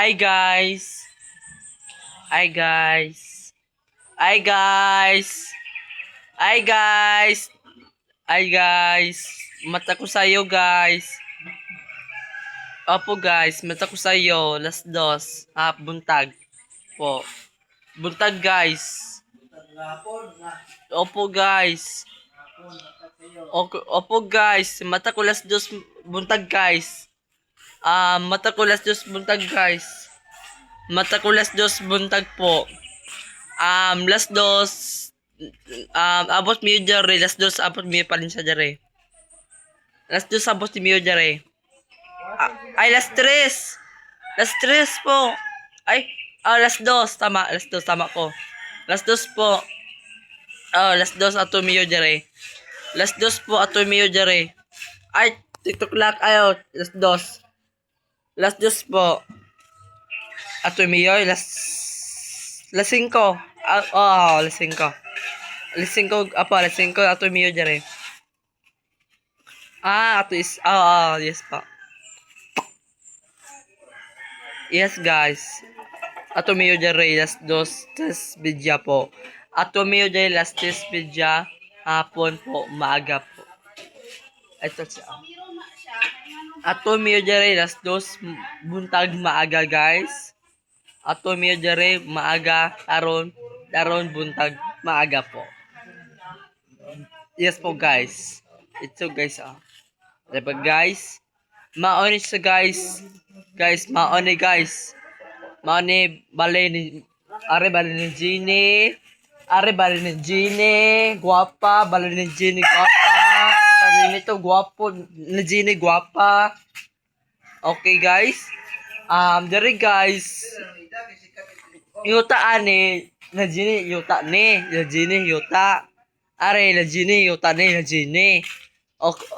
Hi guys. Hi guys. Hi guys. Hi guys. Hi guys. Mata ko sa'yo guys. Opo guys, mata ko sa'yo. Las dos. Buntag. Po. Buntag guys. Opo guys. Opo guys. Mata ko las dos. Buntag guys. Mata ko las dos. Buntag guys. Mata ko las dos. Buntag po. Las dos. Abot miyo jare. Las dos abot miyo pa rin siya jare. Las dos abot miyo jare. Ay, las tres. Las tres po. Ay, las dos. Tama. Las dos. Tama ko. Las dos po. Las dos ato miyo jare. Las dos po ato miyo jare. Ay, TikTok lang. Ayo, las dos. Las dos po. Ato miyo. Las cinco. Las cinco. Alas 5, alas 5, ato miyo jare. Ato is, yes pa. Yes guys. Ato miyo jare, las dos, tres bidya po. Ato miyo jare, las tres bidya, hapon po, maaga po. Ito siya. Ato miyo jare, las dos, buntag maaga guys. Ato miyo jare, maaga, taron buntag, maaga po. Yes po guys. Ito guys Diba guys? Maoni siya guys. Guys, maoni guys. Maoni bale ni are bale ni Gini. Are bale ni Gini. Guwapa. Bale ni Gini guwapa. Sabi nito guwapo. Ni Gini guwapa. Okay guys. Dari guys. Yuta ani. Na Gini yuta ni. Na Gini yuta. Are na Gini yuta ni na Gini.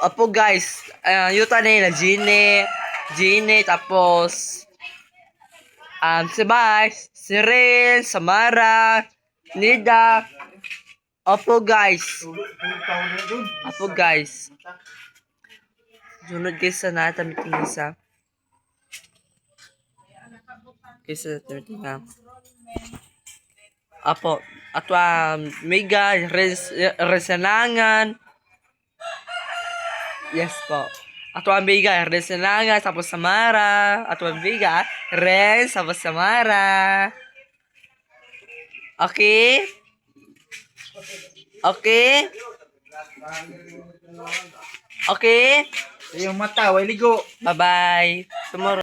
Apo guys, yuta ni na Gini, tapos si Vice, si Ren, Samara, Nida. Apo guys. Sunod guys sa nata meeting isa. Kaysa meeting na. Apo, ato Mega, Resanangan. Yes po. Ato ang Vega, Ren Sananga, tapos Samara. Ato ang Vega, Ren, tapos Samara. Okay? Okay? Okay? Yung mata, way ligo. Bye-bye. Tomorrow.